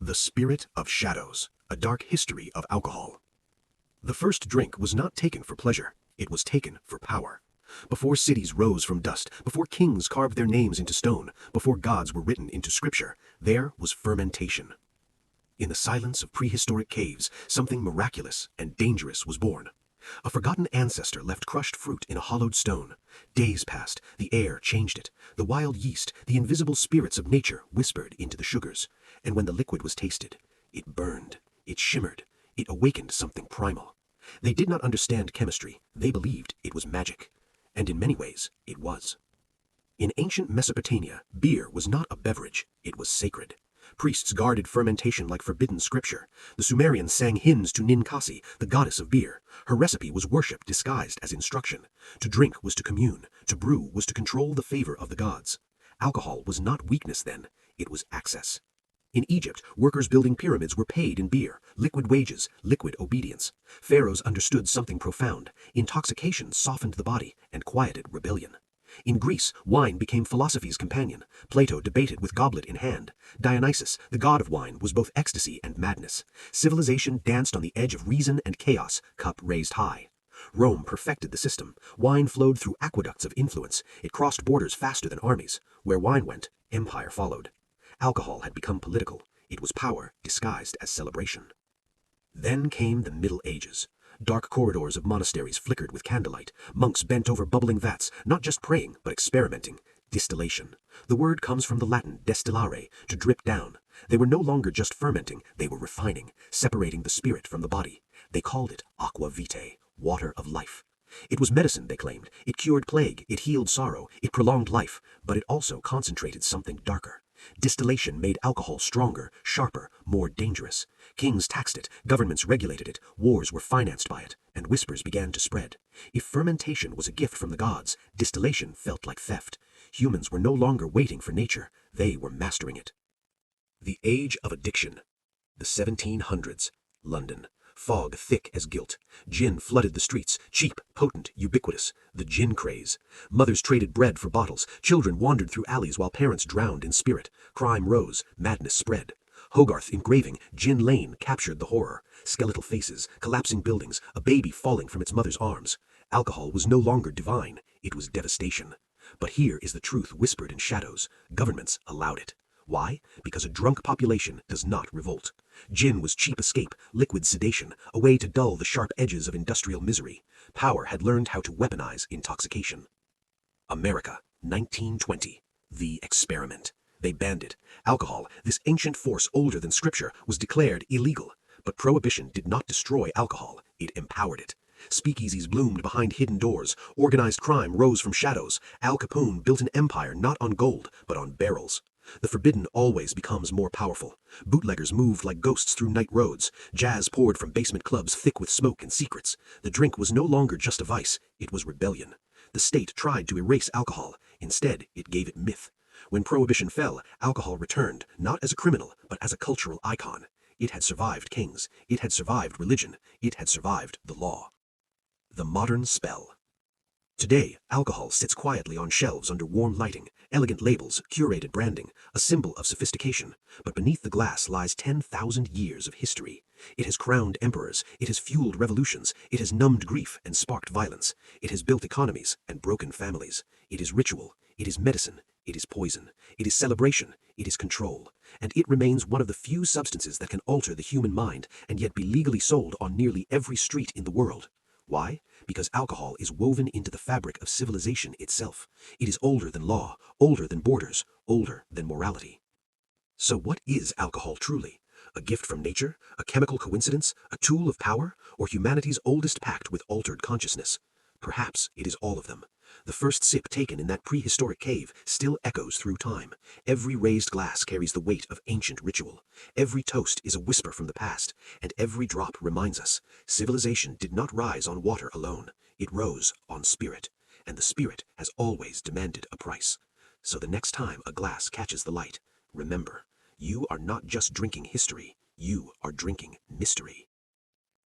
The Spirit of Shadows, a dark history of alcohol. The first drink was not taken for pleasure, it was taken for power. Before cities rose from dust, before kings carved their names into stone, before gods were written into scripture, there was fermentation. In the silence of prehistoric caves, something miraculous and dangerous was born. A forgotten ancestor left crushed fruit in a hollowed stone. Days passed, the air changed it. The wild yeast, the invisible spirits of nature, whispered into the sugars. And when the liquid was tasted, it burned, it shimmered, it awakened something primal. They did not understand chemistry, they believed it was magic. And in many ways, it was. In ancient Mesopotamia, beer was not a beverage, it was sacred. Priests guarded fermentation like forbidden scripture. The Sumerians sang hymns to Ninkasi, the goddess of beer. Her recipe was worship disguised as instruction. To drink was to commune. To brew was to control the favor of the gods. Alcohol was not weakness then, it was access. In Egypt, workers building pyramids were paid in beer, liquid wages, liquid obedience. Pharaohs understood something profound. Intoxication softened the body and quieted rebellion. In Greece, wine became philosophy's companion. Plato debated with goblet in hand. Dionysus, the god of wine, was both ecstasy and madness. Civilization danced on the edge of reason and chaos, cup raised high. Rome perfected the system. Wine flowed through aqueducts of influence. It crossed borders faster than armies. Where wine went, empire followed. Alcohol had become political. It was power disguised as celebration. Then came the Middle Ages. Dark corridors of monasteries flickered with candlelight. Monks bent over bubbling vats, not just praying, but experimenting. Distillation. The word comes from the Latin destillare, to drip down. They were no longer just fermenting, they were refining, separating the spirit from the body. They called it aqua vitae, water of life. It was medicine, they claimed. It cured plague, it healed sorrow, it prolonged life, but it also concentrated something darker. Distillation made alcohol stronger, sharper, more dangerous. Kings taxed it, governments regulated it, wars were financed by it, and whispers began to spread. If fermentation was a gift from the gods, distillation felt like theft. Humans were no longer waiting for nature, they were mastering it. The Age of Addiction. The 1700s. London. Fog thick as guilt. Gin flooded the streets, cheap, potent, ubiquitous. The gin craze. Mothers traded bread for bottles. Children wandered through alleys while parents drowned in spirit. Crime rose. Madness spread. Hogarth engraving, Gin Lane, captured the horror. Skeletal faces, collapsing buildings, a baby falling from its mother's arms. Alcohol was no longer divine. It was devastation. But here is the truth whispered in shadows. Governments allowed it. Why? Because a drunk population does not revolt. Gin was cheap escape, liquid sedation, a way to dull the sharp edges of industrial misery. Power had learned how to weaponize intoxication. America, 1920. The experiment. They banned it. Alcohol, this ancient force older than scripture, was declared illegal. But Prohibition did not destroy alcohol, it empowered it. Speakeasies bloomed behind hidden doors. Organized crime rose from shadows. Al Capone built an empire not on gold, but on barrels. The forbidden always becomes more powerful. Bootleggers moved like ghosts through night roads. Jazz poured from basement clubs thick with smoke and secrets. The drink was no longer just a vice, it was rebellion. The state tried to erase alcohol. Instead, it gave it myth. When Prohibition fell, alcohol returned, not as a criminal, but as a cultural icon. It had survived kings. It had survived religion. It had survived the law. The modern spell. Today, alcohol sits quietly on shelves under warm lighting, elegant labels, curated branding, a symbol of sophistication. But beneath the glass lies 10,000 years of history. It has crowned emperors, it has fueled revolutions, it has numbed grief and sparked violence. It has built economies and broken families. It is ritual, it is medicine, it is poison, it is celebration, it is control. And it remains one of the few substances that can alter the human mind and yet be legally sold on nearly every street in the world. Why? Because alcohol is woven into the fabric of civilization itself. It is older than law, older than borders, older than morality. So what is alcohol truly? A gift from nature? A chemical coincidence? A tool of power? Or humanity's oldest pact with altered consciousness? Perhaps it is all of them. The first sip taken in that prehistoric cave still echoes through time. Every raised glass carries the weight of ancient ritual. Every toast is a whisper from the past, and every drop reminds us, civilization did not rise on water alone. It rose on spirit, and the spirit has always demanded a price. So the next time a glass catches the light, remember, you are not just drinking history, you are drinking mystery.